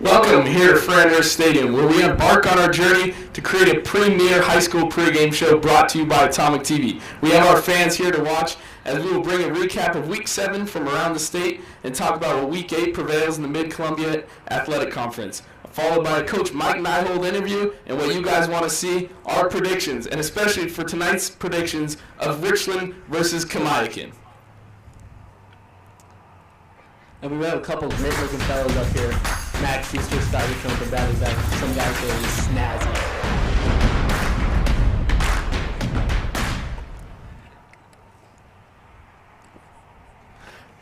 Welcome here to Fernandez Stadium, where we embark on our journey to create a premier high school pregame show brought to you by AtomicTV. We have our fans here to watch as we will bring a recap of Week 7 from around the state and talk about what Week 8 prevails in the Mid-Columbia Athletic Conference, followed by a Coach Mike Nyhold interview and what you guys want to see, our predictions, and especially for tonight's predictions of Richland versus Kamiakin. And we have a couple of great-looking fellows up here. Max Easter, Scotty Trump, and Bradley Beck. Some guys that are snazzy.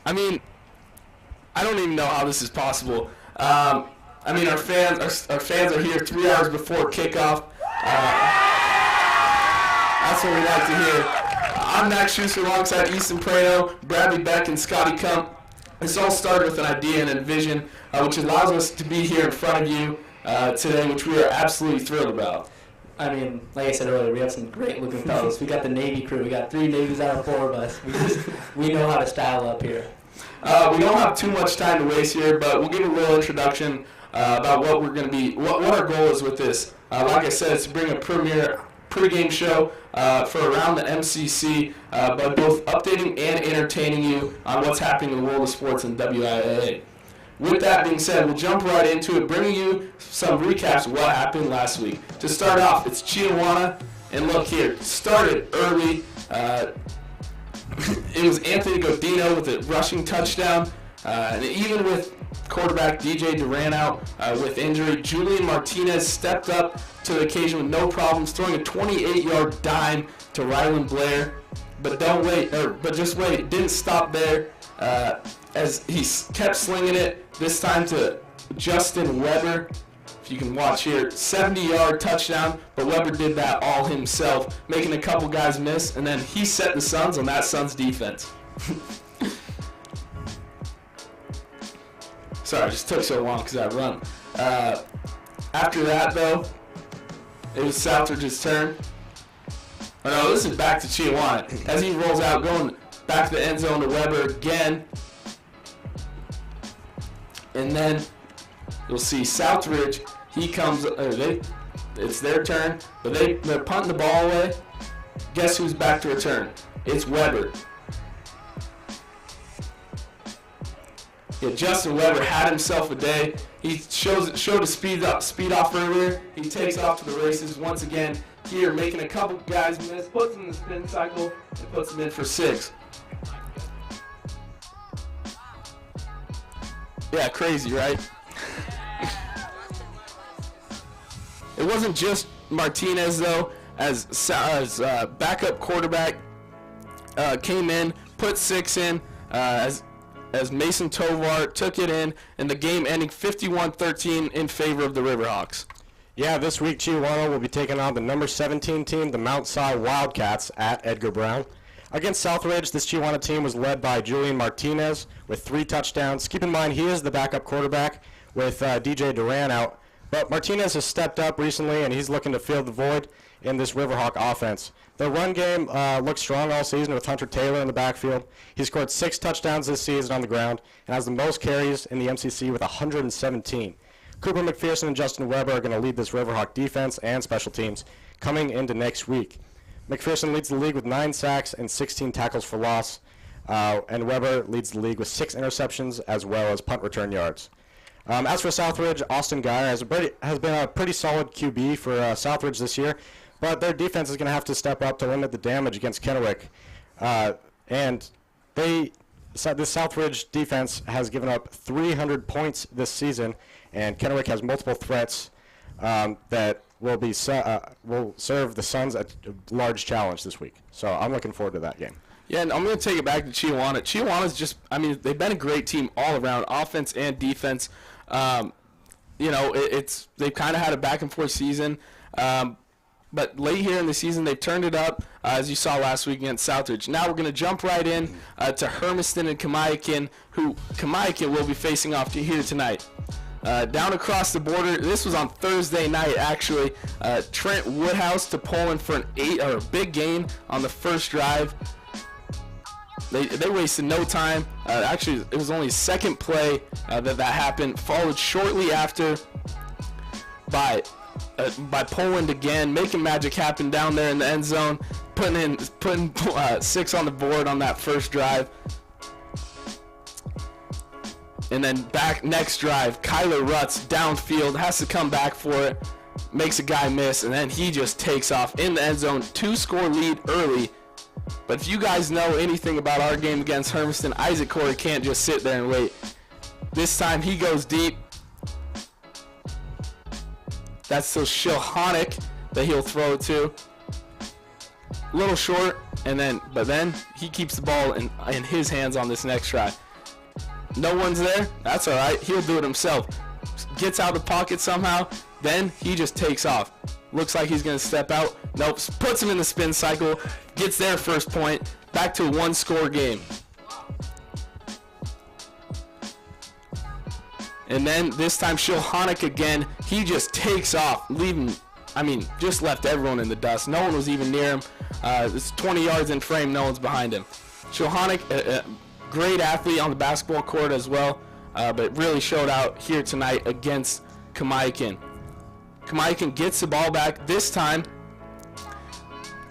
I don't even know how this is possible. Our fans are here 3 hours before kickoff. That's what we like to hear. I'm Max Schuster alongside Easton Prano, Bradley Beck, and Scotty Kump. This all started with an idea and a vision, which allows us to be here in front of you today, which we are absolutely thrilled about. Like I said earlier, we have some great-looking fellows. We got the Navy crew. We got 3 Navies out of 4 of us. We know how to style up here. We don't have too much time to waste here, but we'll give a little introduction about what we're going to be, what our goal is with this. Like I said, it's to bring a premier pregame show for around the MCC, but both updating and entertaining you on what's happening in the world of sports in WIAA. With that being said, we'll jump right into it, bringing you some recaps of what happened last week. To start off, it's Chiawana, and look here, started early. It was Anthony Godino with a rushing touchdown, and even with quarterback DJ Duran out with injury, Julian Martinez stepped up to the occasion with no problems, throwing a 28-yard dime to Rylan Blair. But just wait, it didn't stop there as he kept slinging it, this time to Justin Weber. If you can watch here, 70-yard touchdown, but Weber did that all himself, making a couple guys miss, and then he set the Suns on that Suns defense. Sorry, it just took so long because I run. After that, though, it was Southridge's turn. Oh, no, this is back to Chiawana. As he rolls out, going back to the end zone to Weber again. And then you'll see Southridge. He comes, it's their turn, but they're punting the ball away. Guess who's back to return? It's Weber. Yeah, Justin Weber had himself a day. He showed a speed off earlier. He takes off to the races once again. Here, making a couple guys miss, puts him in the spin cycle, and puts him in for 6. Yeah, crazy, right? It wasn't just Martinez, though, as backup quarterback came in, put 6 in, as Mason Tovar took it in, and the game ending 51-13 in favor of the Riverhawks. Yeah, this week Chiawana will be taking on the number 17 team, the Mount Si Wildcats, at Edgar Brown. Against Southridge, this Chiawana team was led by Julian Martinez with 3 touchdowns. Keep in mind, he is the backup quarterback with DJ Duran out. But Martinez has stepped up recently, and he's looking to fill the void in this Riverhawk offense. The run game looks strong all season with Hunter Taylor in the backfield. He scored 6 touchdowns this season on the ground and has the most carries in the MCC with 117. Cooper McPherson and Justin Weber are going to lead this Riverhawk defense and special teams coming into next week. McPherson leads the league with 9 sacks and 16 tackles for loss, and Weber leads the league with 6 interceptions as well as punt return yards. As for Southridge, Austin Geyer has been a pretty solid QB for Southridge this year, but their defense is going to have to step up to limit the damage against Kennewick. And this Southridge defense has given up 300 points this season, and Kennewick has multiple threats that will serve the Suns a large challenge this week. So I'm looking forward to that game. Yeah, and I'm going to take it back to Chiawana. Chiawana's just, they've been a great team all around, offense and defense. They've kind of had a back and forth season. But late here in the season, they've turned it up, as you saw last week against Southridge. Now we're going to jump right in to Hermiston and Kamiakin, who Kamiakin will be facing off to here tonight. Down across the border, this was on Thursday night, actually. Trent Woodhouse to Poland for a big gain on the first drive. They wasted no time. Actually, it was only second play that happened, followed shortly after by Poland again, making magic happen down there in the end zone, putting 6 on the board on that first drive. And then back next drive, Kyler Rutz downfield, has to come back for it, makes a guy miss, and then he just takes off in the end zone. 2-score lead early. But if you guys know anything about our game against Hermiston, Isaac Corey can't just sit there and wait. This time he goes deep. That's to Shilhonic that he'll throw it to. A little short, but then he keeps the ball in his hands on this next drive. No one's there. That's all right. He'll do it himself. Gets out of the pocket somehow. Then he just takes off. Looks like he's going to step out. Nope. Puts him in the spin cycle. Gets their first point. Back to a 1-score game. And then this time Shilhonic again. He just takes off, just left everyone in the dust. No one was even near him. It's 20 yards in frame. No one's behind him. Shilhonic, great athlete on the basketball court as well, but really showed out here tonight against Kamaikan. Kamaikan gets the ball back this time.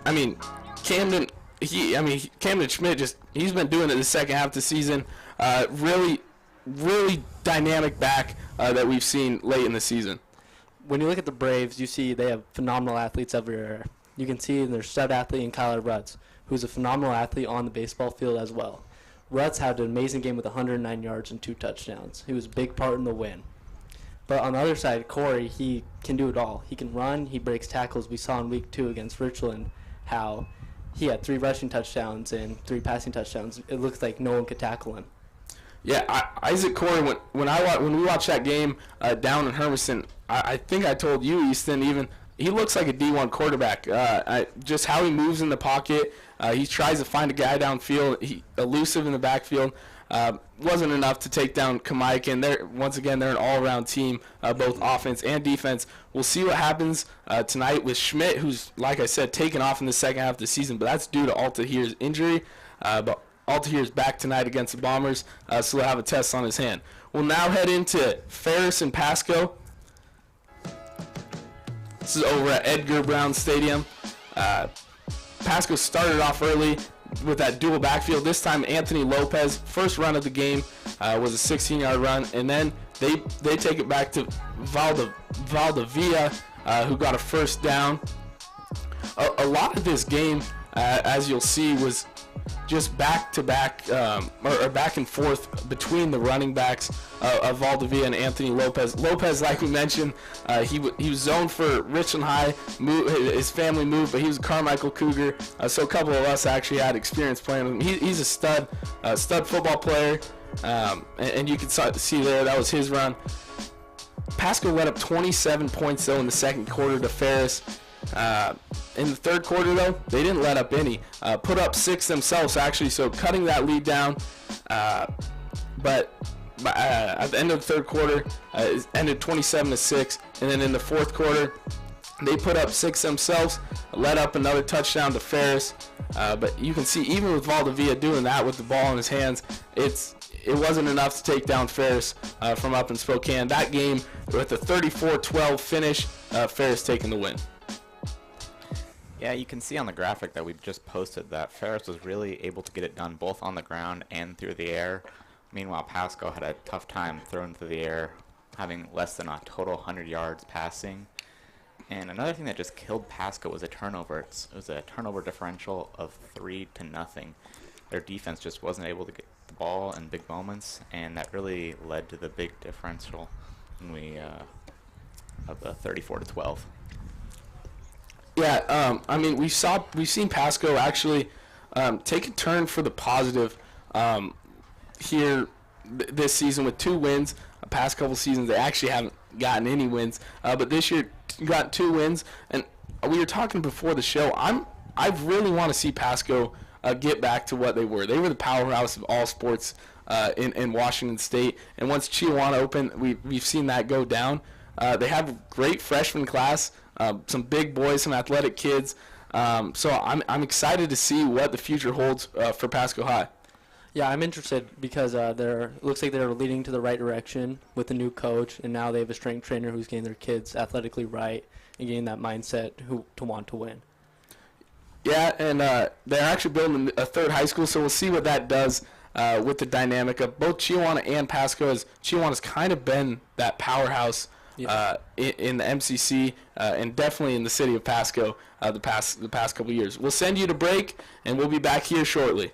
Camden Schmidt he's been doing it the second half of the season. Really dynamic back that we've seen late in the season. When you look at the Braves, you see they have phenomenal athletes everywhere. You can see their stud athlete in Kyler Rutz, who's a phenomenal athlete on the baseball field as well. Rutz had an amazing game with 109 yards and 2 touchdowns. He was a big part in the win. But on the other side, Corey, he can do it all. He can run, he breaks tackles. We saw in week 2 against Richland how he had 3 rushing touchdowns and 3 passing touchdowns. It looks like no one could tackle him. Yeah, Isaac Corey, when we watched that game down in Hermiston, I think I told you, Easton, even, he looks like a D1 quarterback. Just how he moves in the pocket. He tries to find a guy downfield. He elusive in the backfield. Wasn't enough to take down Kamaikan. Once again, they're an all-around team, both offense and defense. We'll see what happens tonight with Schmidt, who's, like I said, taken off in the second half of the season, but that's due to Altahir's injury. But Altahir's back tonight against the Bombers, so he'll have a test on his hand. We'll now head into Ferris and Pasco. This is over at Edgar Brown Stadium. Pasco started off early with that dual backfield. This time Anthony Lopez, first run of the game, was a 16-yard run, and then they take it back to Valdivia, who got a first down. A lot of this game, as you'll see, was just back-to-back or back and forth between the running backs of Valdivia and Anthony Lopez. Lopez, like we mentioned, he was zoned for Richland High. His family moved, but he was a Carmichael Cougar, so a couple of us actually had experience playing with him. He's a stud football player, and you can see there that was his run. Pasco let up 27 points, though, in the second quarter to Ferris. In the third quarter, though, they didn't let up any. Put up 6 themselves, actually, so cutting that lead down. But at the end of the third quarter, it ended 27-6. And then in the fourth quarter, they put up 6 themselves, let up another touchdown to Ferris. But you can see, even with Valdivia doing that with the ball in his hands, it wasn't enough to take down Ferris from up in Spokane. That game, with a 34-12 finish, Ferris taking the win. Yeah, you can see on the graphic that we just posted that Ferris was really able to get it done both on the ground and through the air. Meanwhile, Pasco had a tough time throwing through the air, having less than a total 100 yards passing. And another thing that just killed Pasco was a turnover. It was a turnover differential of 3-0. Their defense just wasn't able to get the ball in big moments, and that really led to the big differential of the 34-12. Yeah, we've seen Pasco actually take a turn for the positive here this season with 2 wins. Past couple seasons they actually haven't gotten any wins, but this year got 2 wins. And we were talking before the show. I really want to see Pasco get back to what they were. They were the powerhouse of all sports in Washington State. And once Chihuahua opened, we've seen that go down. They have a great freshman class. Some big boys, some athletic kids. So I'm excited to see what the future holds for Pasco High. Yeah, I'm interested because it looks like they're leading to the right direction with the new coach, and now they have a strength trainer who's getting their kids athletically right and getting that mindset to want to win. Yeah, and they're actually building a third high school, so we'll see what that does with the dynamic of both Chiawana and Pasco, as Chiawana's kind of been that powerhouse in the MCC and definitely in the city of Pasco the past couple years. We'll send you to break, and we'll be back here shortly.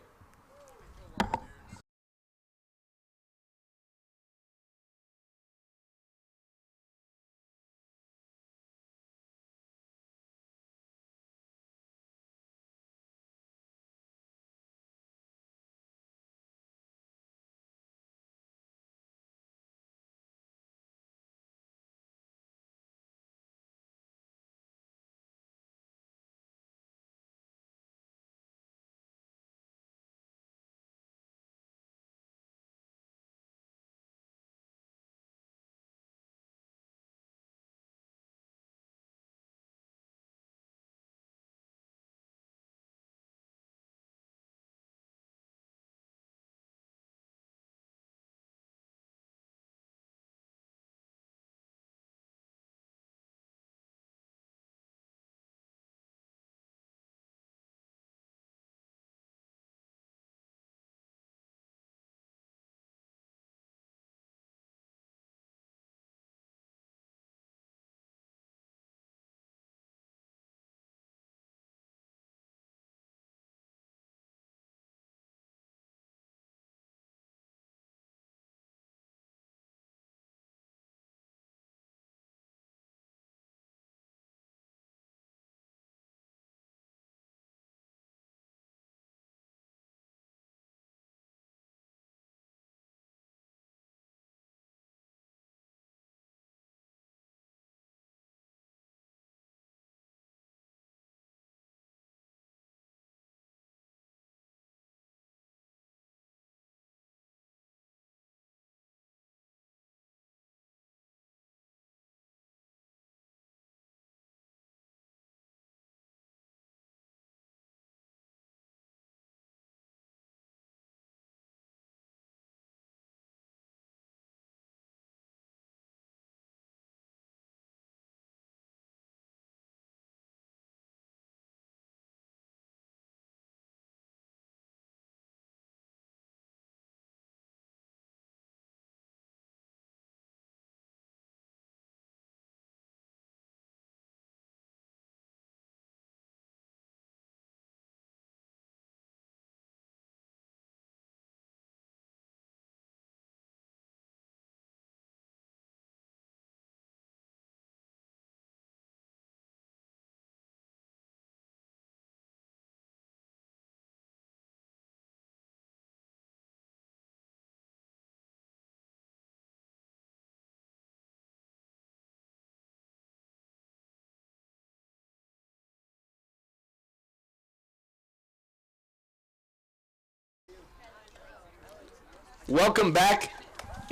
Welcome back,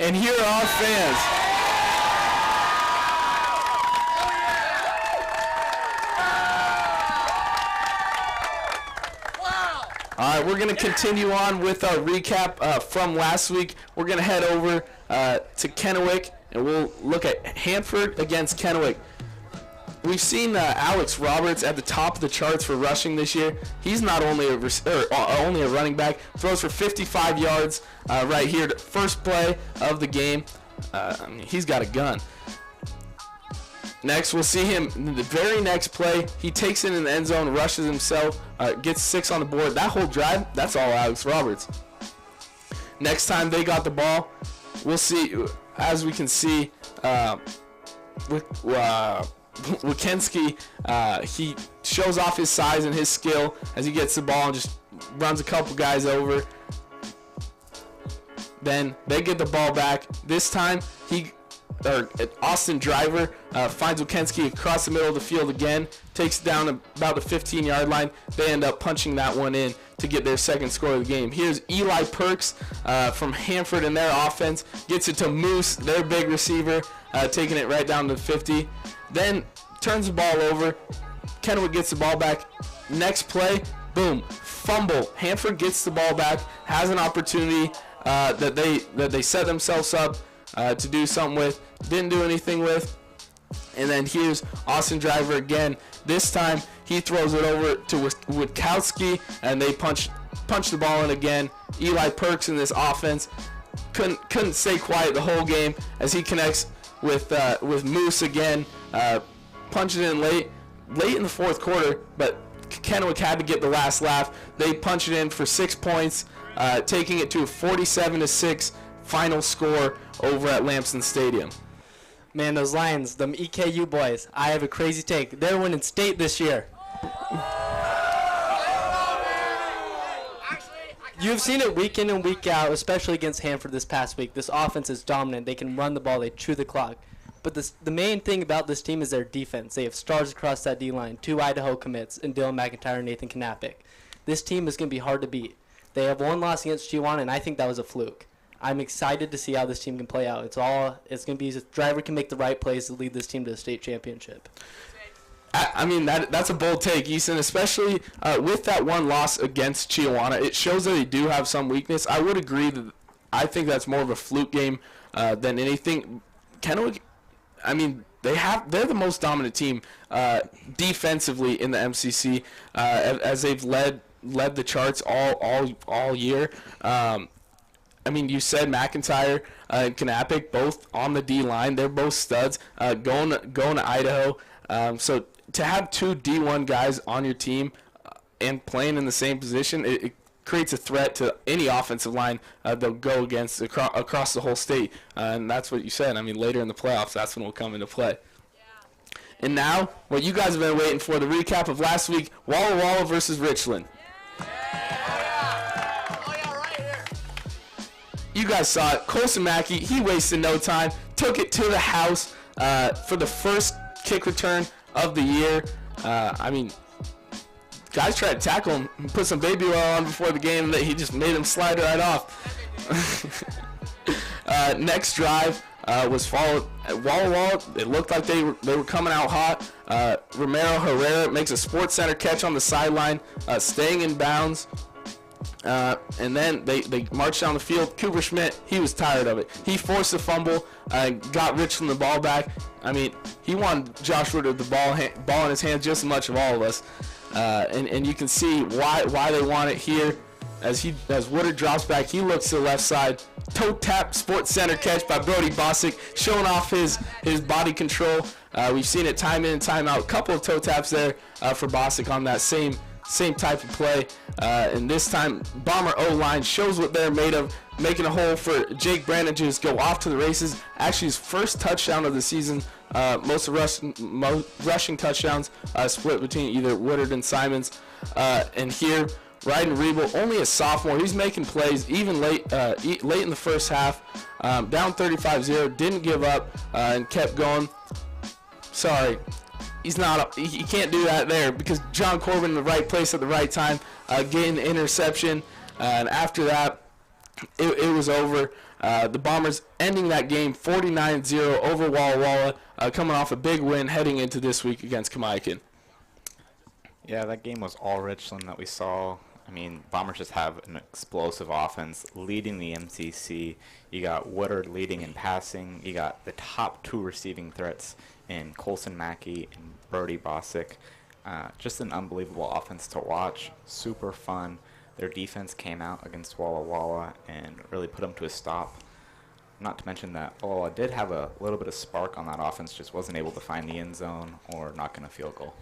and here are our fans. All right, we're going to continue on with our recap from last week. We're going to head over to Kennewick, and we'll look at Hanford against Kennewick. We've seen Alex Roberts at the top of the charts for rushing this year. He's not only only a running back, throws for 55 yards right here, first play of the game. He's got a gun. Next, we'll see him in the very next play. He takes it in the end zone, rushes himself, gets 6 on the board. That whole drive, that's all Alex Roberts. Next time they got the ball, we'll see, as we can see, Wikenski, he shows off his size and his skill as he gets the ball and just runs a couple guys over. Then they get the ball back. This time, Austin Driver finds Wikenski across the middle of the field again, takes it down about the 15-yard line. They end up punching that one in to get their second score of the game. Here's Eli Perks from Hanford in their offense, gets it to Moose, their big receiver, taking it right down to the 50. Then turns the ball over. Kennewick gets the ball back. Next play, boom, fumble. Hanford gets the ball back, has an opportunity that they set themselves up to do something with, didn't do anything with. And then here's Austin Driver again. This time he throws it over to Witkowski, and they punch the ball in again. Eli Perks in this offense couldn't stay quiet the whole game as he connects with Moose again. Punch it in late in the fourth quarter, but Kennewick had to get the last laugh. They punch it in for 6 points, taking it to a 47-6 final score over at Lamson Stadium. Man, those Lions, them EKU boys, I have a crazy take. They're winning state this year. You've seen it week in and week out, especially against Hanford this past week. This offense is dominant. They can run the ball. They chew the clock. But the main thing about this team is their defense. They have stars across that D-line, 2 Idaho commits, and Dylan McIntyre and Nathan Knappich. This team is going to be hard to beat. They have one loss against Chihuahua, and I think that was a fluke. I'm excited to see how this team can play out. It's going to be the driver can make the right plays to lead this team to the state championship. I mean, that's a bold take, Easton, especially with that one loss against Chihuahua. It shows that they do have some weakness. I would agree that I think that's more of a fluke game than anything. Kennewick, I mean, they're the most dominant team defensively in the MCC as they've led the charts all year. I mean, you said McIntyre and Knappich both on the D line. They're both studs going to Idaho. So to have 2 D1 guys on your team and playing in the same position, it creates a threat to any offensive line they'll go against across the whole state. And that's what you said. I mean, later in the playoffs, that's when it will come into play. And now, what you guys have been waiting for, the recap of last week, Walla Walla versus Richland. You guys saw it. Colson Mackey, he wasted no time, took it to the house for the first kick return of the year. I mean, guys tried to tackle him and put some baby oil on before the game, that he just made him slide right off. Next drive was followed at Walla Walla. It looked like they were coming out hot. Romero Herrera makes a Sports Center catch on the sideline, staying in bounds. And then they marched down the field. Cooper Schmidt, he was tired of it. He forced a fumble, got Richland the ball back. I mean, he wanted Josh Woodard the ball in his hands just as much of all of us. And you can see why they want it here. As Woodard drops back, he looks to the left side. Toe tap Sports Center catch by Brody Bosick, showing off his body control. We've seen it time in and time out. A couple of toe taps there for Bosick on that same type of play. And this time, Bomber O-line shows what they're made of, making a hole for Jake Brandon to just go off to the races. Actually, his first touchdown of the season. Most rushing touchdowns split between either Woodard and Simons. And here, Ryden Rebel, only a sophomore. He's making plays even late in the first half. Down 35-0, didn't give up and kept going. Sorry. He can't do that there because John Corbin in the right place at the right time, getting the interception. And after that, it was over. The Bombers ending that game 49-0 over Walla Walla, coming off a big win heading into this week against Kamaikan. Yeah, that game was all Richland that we saw. I mean, Bombers just have an explosive offense leading the MCC. You got Woodard leading in passing. You got the top 2 receiving threats in Colson Mackey and Brody Bosick. Just an unbelievable offense to watch. Super fun. Their defense came out against Walla Walla and really put them to a stop. Not to mention that Walla Walla did have a little bit of spark on that offense, just wasn't able to find the end zone or knock in a field goal.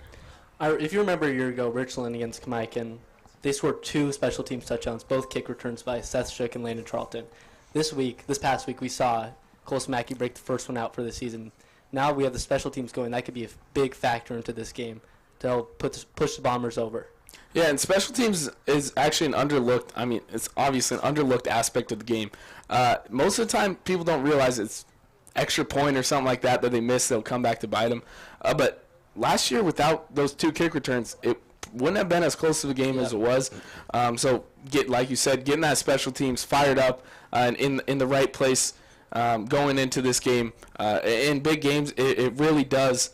If you remember a year ago, Richland against Kamaikan, they scored 2 special teams touchdowns, both kick returns by Seth Shook and Landon Charlton. This past week, we saw Colson Mackey break the first one out for the season. Now we have the special teams going. That could be a big factor into this game to help push the Bombers over. Yeah, and special teams is actually it's obviously an underlooked aspect of the game. Most of the time, people don't realize it's extra point or something like that they miss. They'll come back to bite them. But last year, without those 2 kick returns, it wouldn't have been as close to the game as it was. So, like you said, getting that special teams fired up and in the right place going into this game. In big games, it really does.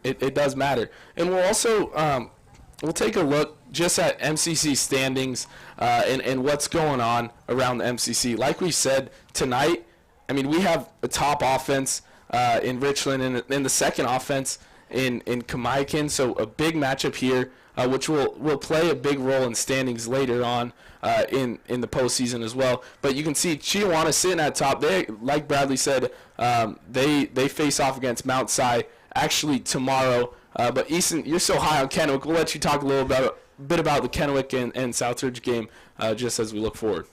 It does matter. And we'll also we'll take a look just at MCC standings and what's going on around the MCC. Like we said tonight, I mean, we have a top offense in Richland and the second offense in Kamaikan, so a big matchup here, which will play a big role in standings later on in the postseason as well. But you can see Chiawana sitting at top. They, like Bradley said, they face off against Mount Si actually tomorrow. But Easton, you're so high on Kennewick. We'll let you talk a little bit about the Kennewick and Southridge game just as we look forward.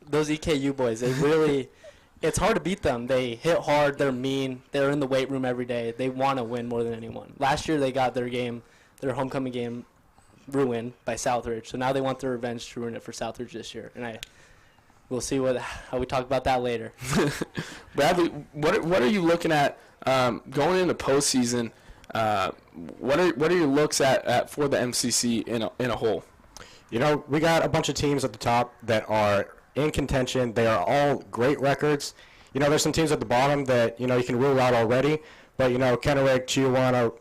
Those EKU boys, they really – it's hard to beat them. They hit hard. They're mean. They're in the weight room every day. They want to win more than anyone. Last year they got their homecoming game ruined by Southridge. So now they want their revenge to ruin it for Southridge this year. And we'll see how we talk about that later. Bradley, what are you looking at going into postseason? What are your looks at for the MCC in a whole? You know, we got a bunch of teams at the top that are in contention. They are all great records. You know, there's some teams at the bottom that, you know, you can rule out already. But, you know, Kennewick, Chiawana,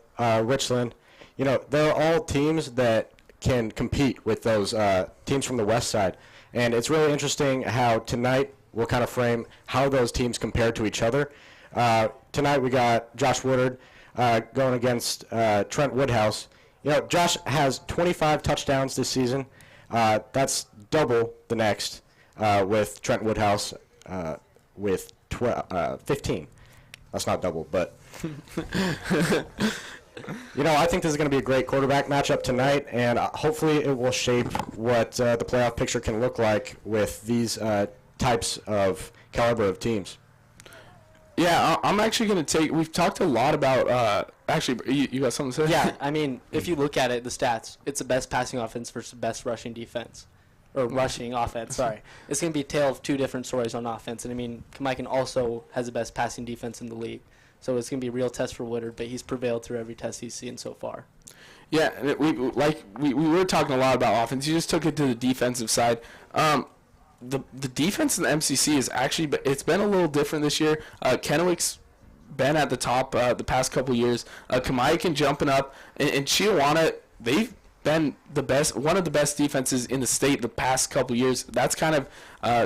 Richland, you know, they're all teams that can compete with those teams from the west side. And it's really interesting how tonight we'll kind of frame how those teams compare to each other. Tonight we got Josh Woodard going against Trent Woodhouse. You know, Josh has 25 touchdowns this season. That's double the next. With Trent Woodhouse with 15. That's not double, but you know, I think this is going to be a great quarterback matchup tonight, and hopefully it will shape what the playoff picture can look like with these types of caliber of teams. Yeah, I'm actually going to we've talked a lot about, actually, you got something to say? Yeah, I mean, if you look at it, the stats, it's the best passing offense versus the best rushing defense. Or rushing offense, sorry. It's going to be a tale of two different stories on offense. And, I mean, Kamaikan also has the best passing defense in the league. So it's going to be a real test for Woodard, but he's prevailed through every test he's seen so far. Yeah, and we were talking a lot about offense. You just took it to the defensive side. The defense in the MCC is actually, it's been a little different this year. Kennewick's been at the top the past couple years. Kamaikan jumping up, and Chiawana, they've been one of the best defenses in the state the past couple years. That's kind of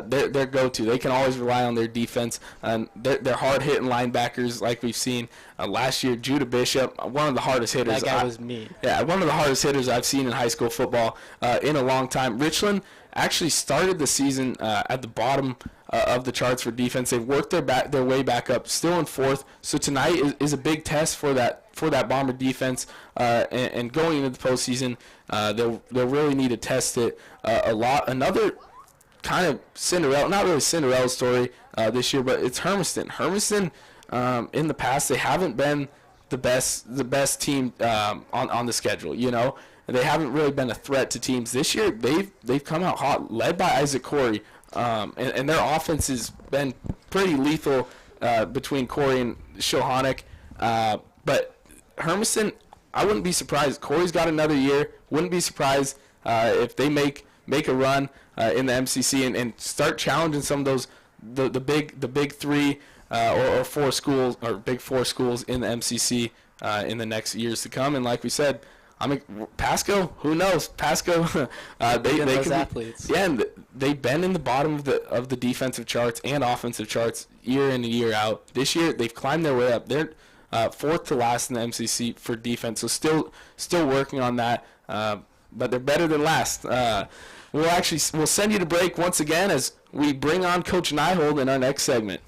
their go-to. They can always rely on their defense. They're hard-hitting linebackers like we've seen last year. Judah Bishop, one of the hardest hitters. That guy was mean. Yeah, one of the hardest hitters I've seen in high school football in a long time. Richland actually started the season at the bottom of the charts for defense. They've worked their way back up, still in fourth. So tonight is a big test for that Bomber defense, and going into the postseason, they'll really need to test it a lot. Another kind of not really Cinderella story this year, but it's Hermiston. Hermiston, in the past, they haven't been the best team on the schedule. You know, they haven't really been a threat to teams. This year, they've come out hot, led by Isaac Corey, and their offense has been pretty lethal between Corey and Shohanek, but Hermiston, I wouldn't be surprised. Corey's got another year. Wouldn't be surprised if they make a run in the MCC and start challenging some of those the big three or four schools or big four schools in the MCC in the next years to come. And like we said, Pasco, who knows? Pasco, they can athletes. Yeah, and they've been in the bottom of the defensive charts and offensive charts year in and year out. This year they've climbed their way up. They're fourth to last in the MCC for defense, so still working on that, but they're better than last. We'll send you to break once again as we bring on Coach Nyhold in our next segment.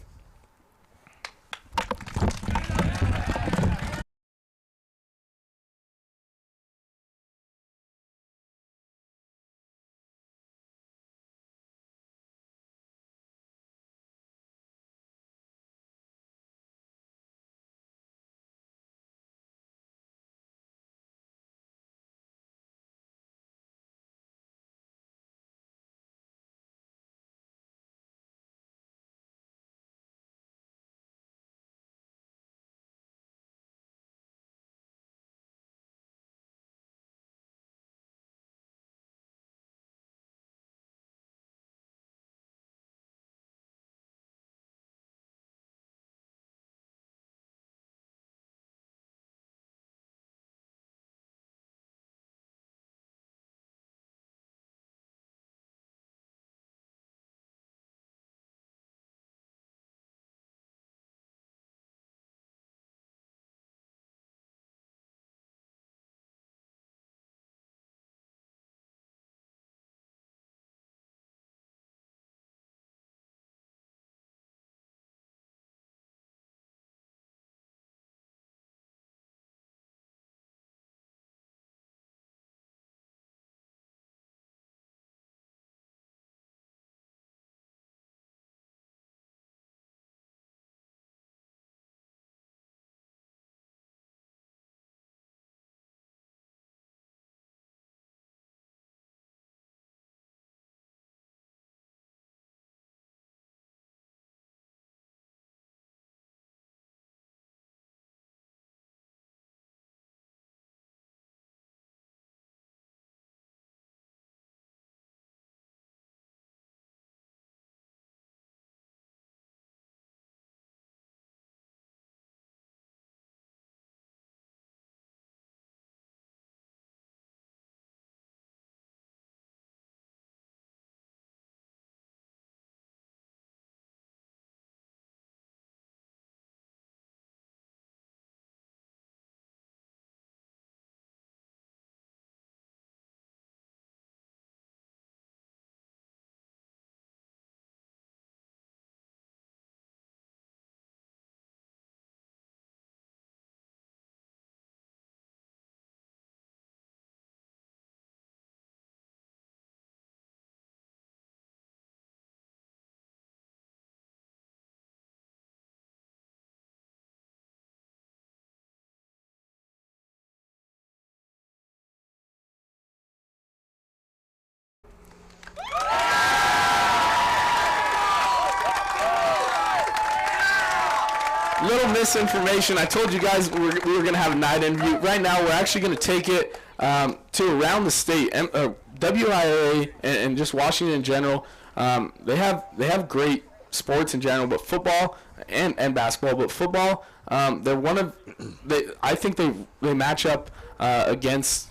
misinformation. I told you guys we were going to have a night interview. Right now, we're actually going to take it to around the state. WIA and just Washington in general, they have great sports in general, but football and basketball. But football, I think they match up against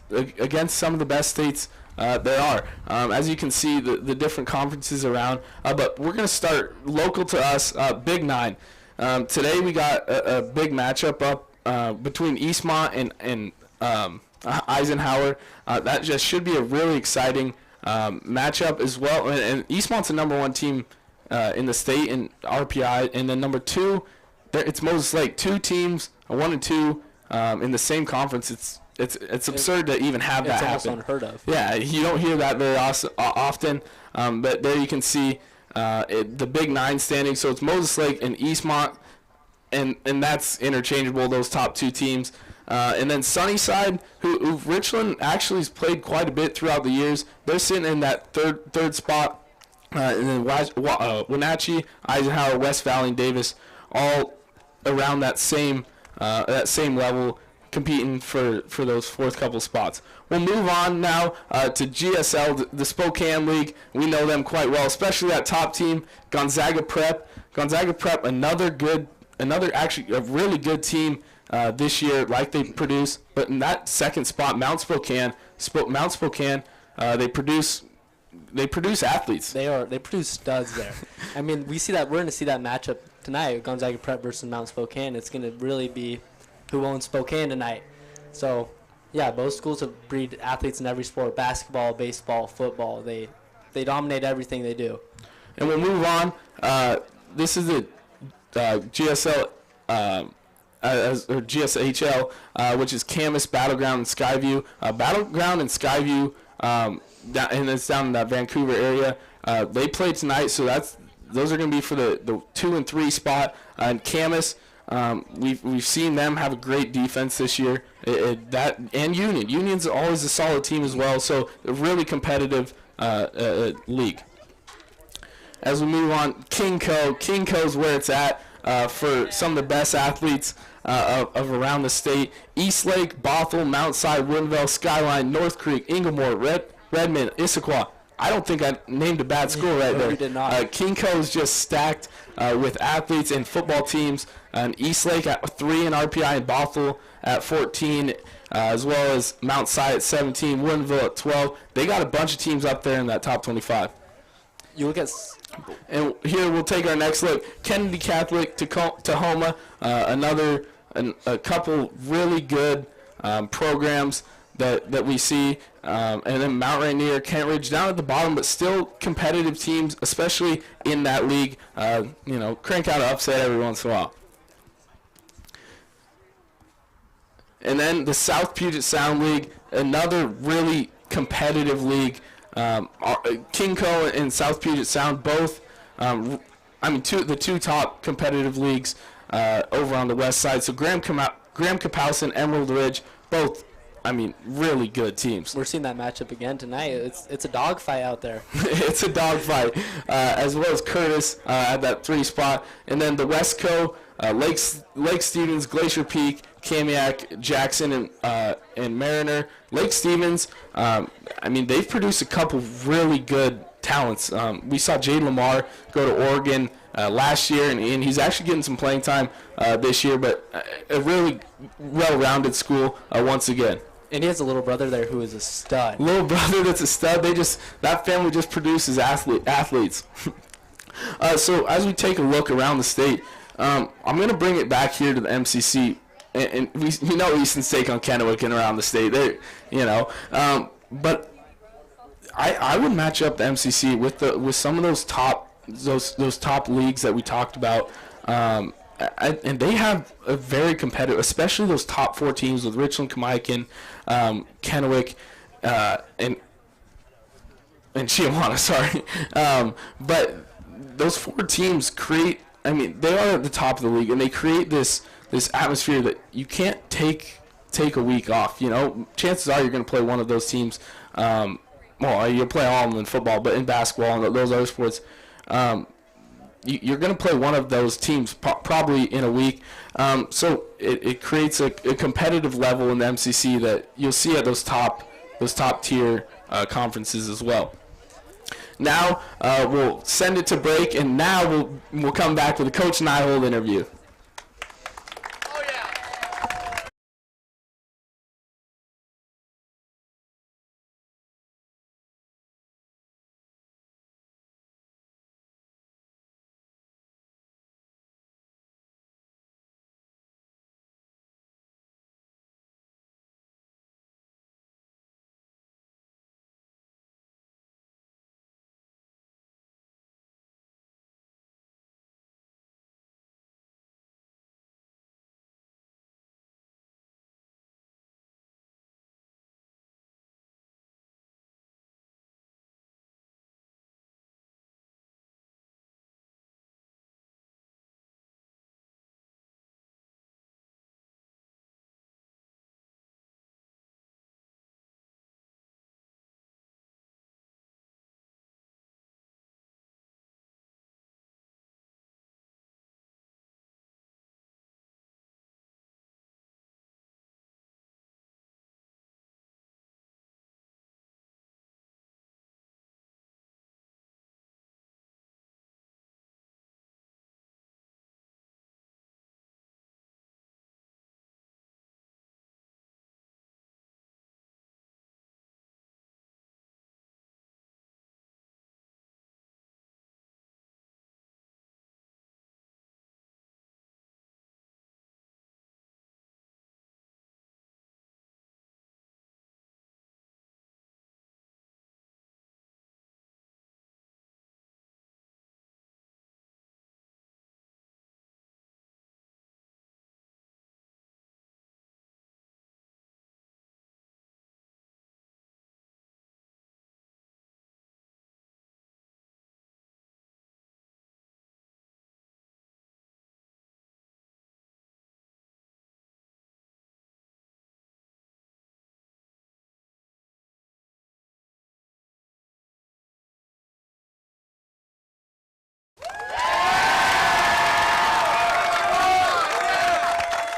some of the best states there are. As you can see, the different conferences around. But we're going to start local to us, Big 9. Today we got a big matchup up between Eastmont and Eisenhower. That just should be a really exciting matchup as well. And Eastmont's the number 1 team in the state in RPI, and then number 2, it's most like 2 teams, 1 and 2 in the same conference. It's absurd to even have that happen. It's almost unheard of. Yeah, you don't hear that very often. But there you can see the Big 9 standing. So it's Moses Lake and Eastmont, and that's interchangeable, those top 2 teams. And then Sunnyside, who Richland actually has played quite a bit throughout the years. They're sitting in that third spot. And then Wenatchee, Eisenhower, West Valley, and Davis, all around that same level, competing for those fourth couple spots. We'll move on now to GSL, the Spokane League. We know them quite well, especially that top team, Gonzaga Prep. Gonzaga Prep, another actually a really good team this year, like they produce. But in that second spot, Mount Spokane, they produce athletes. They produce studs there. I mean, we're going to see that matchup tonight, Gonzaga Prep versus Mount Spokane. It's going to really be who owns Spokane tonight. So, yeah, both schools have breed athletes in every sport: basketball, baseball, football. They dominate everything they do. And we'll move on. This is the GSL or GSHL, which is Camas, Battleground, and Skyview. Battleground and Skyview, and it's down in that Vancouver area. They play tonight, so those are going to be for the 2 and 3 spot. And Camas, we've seen them have a great defense this year. And Union's always a solid team as well. So a really competitive league. As we move on, Kingco's where it's at for some of the best athletes of around the state. Eastlake, Bothell, Mount Si, Woodinville, Skyline, North Creek, Inglemoor, Redmond, Issaquah. I don't think I named a bad school right there. You did not. Kingco is just stacked with athletes and football teams. And Eastlake at 3 in RPI, and Bothell at 14, as well as Mount Si at 17, Woodinville at 12. They got a bunch of teams up there in that top 25. You look at... And here we'll take our next look. Kennedy Catholic, Tahoma, a couple really good programs that we see, and then Mount Rainier, Kent Ridge down at the bottom, but still competitive teams, especially in that league. Crank out an upset every once in a while. And then the South Puget Sound League, another really competitive league. Kingco and South Puget Sound, both, the 2 top competitive leagues over on the west side. So Graham Kapowson, Emerald Ridge, both, really good teams. We're seeing that matchup again tonight. It's a dogfight out there. It's a dogfight, as well as Curtis at that 3 spot. And then the Westco, Lake Stevens, Glacier Peak, Kamiak, Jackson, and Mariner. Lake Stevens, they've produced a couple really good talents. We saw Jade Lamar go to Oregon last year, and he's actually getting some playing time this year, but a really well-rounded school once again. And he has a little brother there who is a stud. Little brother that's a stud. That family just produces athletes. So as we take a look around the state, I'm going to bring it back here to the MCC. And we know Easton's take on Kennewick and around the state. But I would match up the MCC with some of those top leagues that we talked about. And they have a very competitive, especially those top 4 teams with Richland, Kamaikan, Kennewick, and Chiawana, sorry. But those 4 teams create, they are at the top of the league, and they create this atmosphere that you can't take a week off. Chances are you're going to play one of those teams. You'll play all of them in football, but in basketball and those other sports, you're going to play one of those teams probably in a week. So it creates a competitive level in the MCC that you'll see at those top tier conferences as well. Now we'll send it to break, and now we'll come back with a Coach Nyhold interview.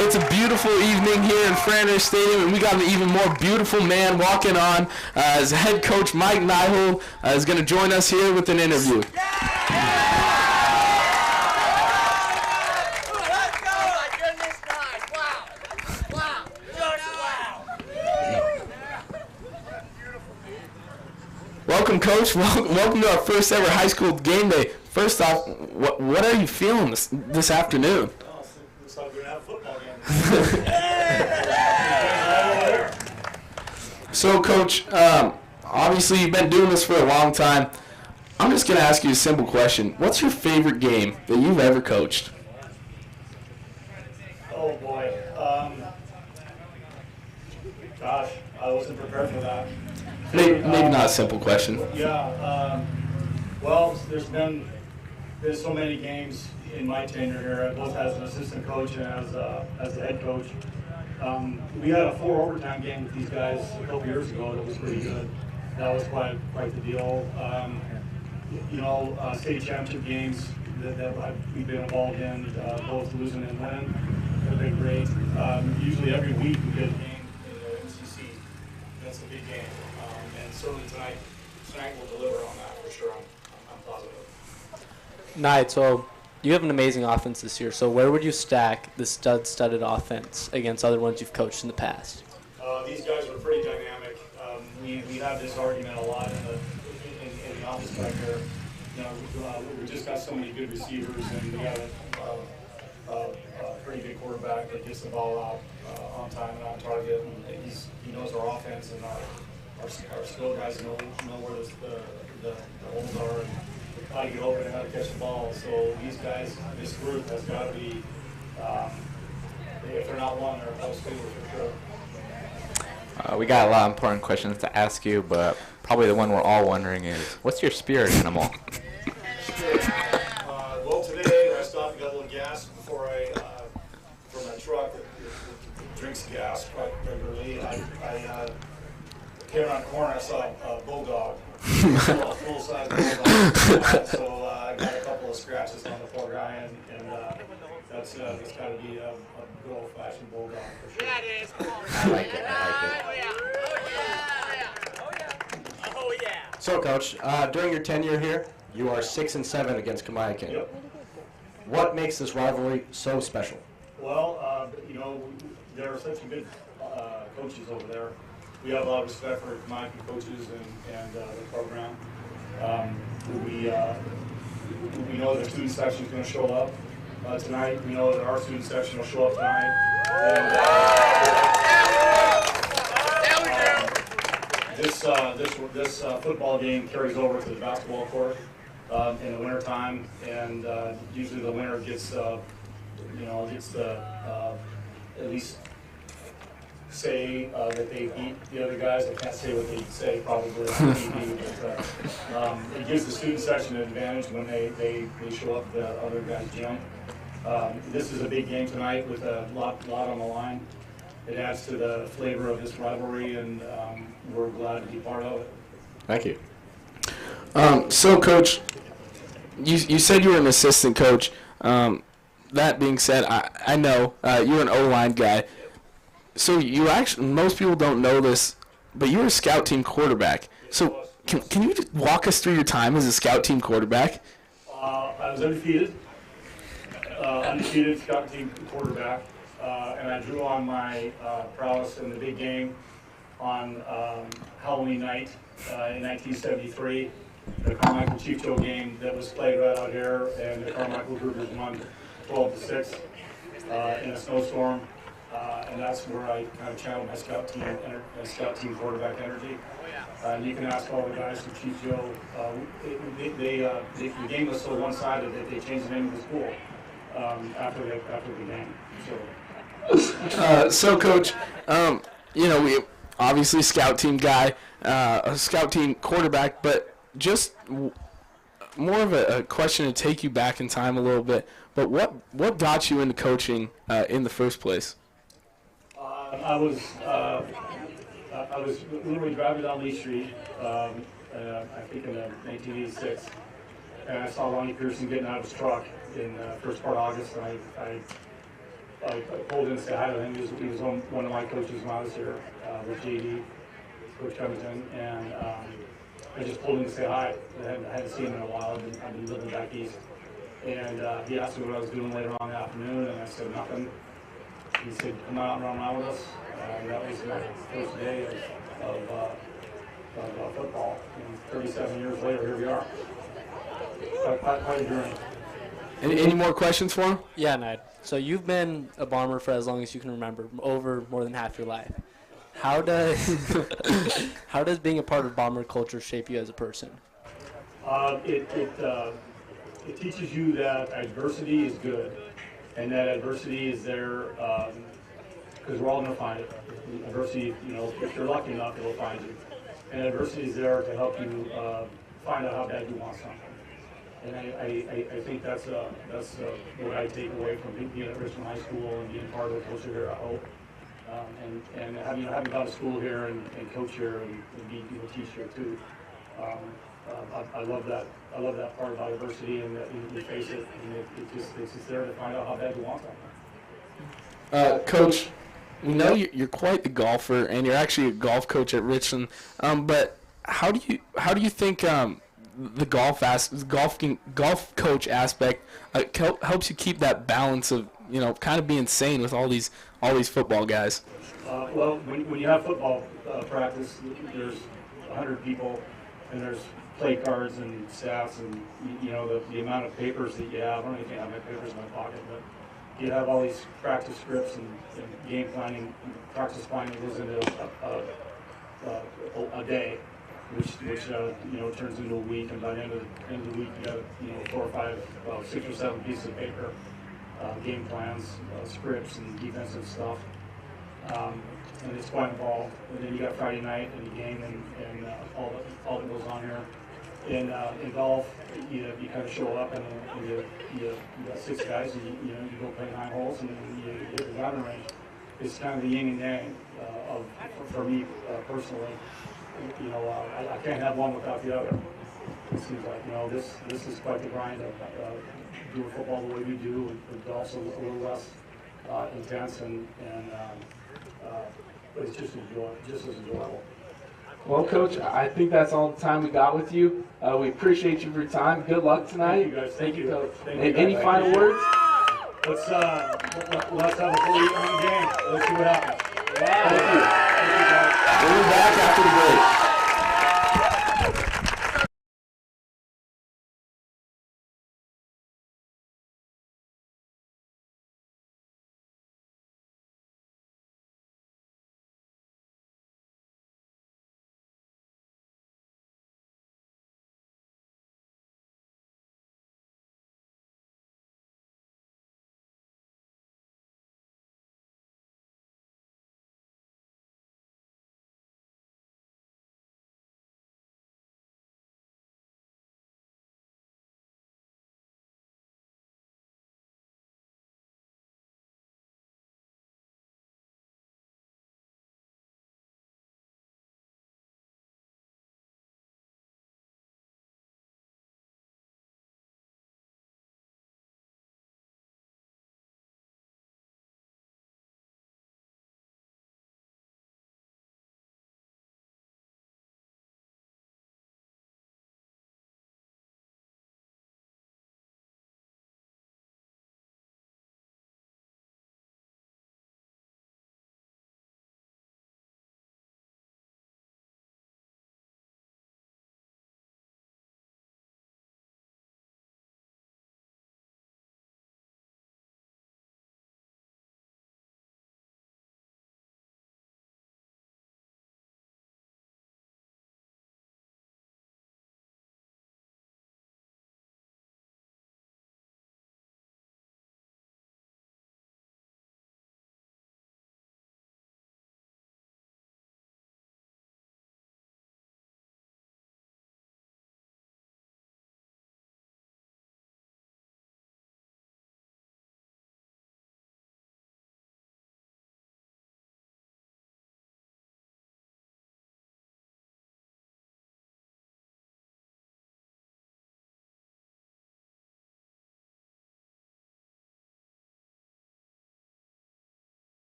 It's a beautiful evening here in Flanders Stadium, and we got an even more beautiful man walking on as head coach Mike Nyhold is going to join us here with an interview. Welcome, Coach. Welcome to our first ever high school game day. First off, what are you feeling this afternoon? Looks like we're going to have a football game. So, Coach, obviously you've been doing this for a long time. I'm just going to ask you a simple question. What's your favorite game that you've ever coached? Oh, boy. Gosh, I wasn't prepared for that. Maybe not a simple question. Yeah. Well, there's been so many games in my tenure here, both as an assistant coach and as the head coach. We had a 4 overtime game with these guys a couple years ago that was pretty good. That was quite the deal. State championship games that we've been involved in, both losing and winning, have been great. Usually every week we get a game in the MCC. That's a big game. And certainly tonight will deliver on that for sure. I'm positive. Knight, so you have an amazing offense this year. So where would you stack the studded offense against other ones you've coached in the past? These guys are pretty dynamic. We have this argument a lot in the office back there. We just got so many good receivers, and we got a pretty good quarterback that gets the ball out on time and on target. And he knows our offense, and our skill guys know where the holes are and how to get open and how to catch the ball. So these guys, this group has got to be, if they're not one, they're close to for sure. We got a lot of important questions to ask you, but probably the one we're all wondering is, what's your spirit animal? Well, today I stopped and got a little gas before for my truck that drinks gas quite regularly. I came around the corner, I saw a bulldog, full-size bulldog. So I got a couple couple of scratches on the poor guy, and that's got to be a good old-fashioned bulldog for sure. I like it. So, Coach, during your tenure here, you are 6-7 against Kamiakin. Yep. What makes this rivalry so special? Well, there are such good coaches over there. We have a lot of respect for Kamiakin coaches and the program. We know the student section is going to show up tonight. We know that our student section will show up tonight. And, this football game carries over to the basketball court in the wintertime, and usually the winner gets at least say that they beat the other guys. I can't say what they say probably. But, it gives the student section an advantage when they show up at the other guy's gym. This is a big game tonight with a lot on the line. It adds to the flavor of this rivalry, and we're glad to be part of it. Thank you. So, Coach, you said you were an assistant coach. That being said, I know you're an O-line guy. So you actually, most people don't know this, but you were a scout team quarterback. So can you just walk us through your time as a scout team quarterback? I was undefeated scout team quarterback, and I drew on my prowess in the big game on Halloween night in 1973, the Carmichael Chief Joe game that was played right out here, and the Carmichael Cougars won 12-6 in a snowstorm. And that's where I kind of channeled my scout team quarterback energy. You can ask all the guys from Chief Joe. The game was so one-sided that they changed the name of the school after the game. So Coach, we obviously scout team guy, a scout team quarterback, but just more of a question to take you back in time a little bit. But what got you into coaching in the first place? I was literally driving down Lee Street, I think in 1986, and I saw Lonnie Pearson getting out of his truck in the first part of August, and I pulled in to say hi to him. He was one of my coaches when I was here with JD, Coach Covington, and I just pulled in to say hi. I hadn't seen him in a while. I've been living back east, and he asked me what I was doing later on in the afternoon, and I said nothing. He said, "Come out and run around with us." That was my first day of football. And 37 years later, here we are. Quite a journey. Any more questions for him? Yeah, Ned. So you've been a Bomber for as long as you can remember, over more than half your life. How does being a part of Bomber culture shape you as a person? It teaches you that adversity is good, and that adversity is there because we're all going to find it. Adversity, if you're lucky enough, it'll find you. And adversity is there to help you find out how bad you want something. And I think that's what I take away from being at Richmond High School and being part of the culture here at Hope. And having gone to school here and coach here and be teach here too. I love that part about adversity, and that you face it, and it's just there to find out how bad you want something. Coach, we know you're quite the golfer, and you're actually a golf coach at Richmond. But how do you think the golf coach aspect helps you keep that balance of kind of being sane with all these football guys? Well, when you have football practice, there's 100 people, and there's play cards and stats, and the amount of papers that you have. I don't even have my papers in my pocket, but you have all these practice scripts and game planning, practice planning goes into a day, which turns into a week, and by the end of the week you got 4 or 5, 6 or 7 pieces of paper, game plans, scripts, and defensive stuff. And it's quite involved. And then you got Friday night and the game and all that goes on here. In golf, you kind of show up and you got 6 guys and you go play 9 holes and then you hit the driving range. It's kind of the yin and yang for me personally. I can't have one without the other. it seems like, this is quite the grind of doing football the way we do, but also a little less intense, but it's just as enjoyable. Well, Coach, I think that's all the time we got with you. We appreciate you for your time. Good luck tonight. Thank you, guys. Thank you, Coach. Thank you, Any guys. final words? Let's have a fully earned game. Let's see what happens. Thank you. We'll be back after the break.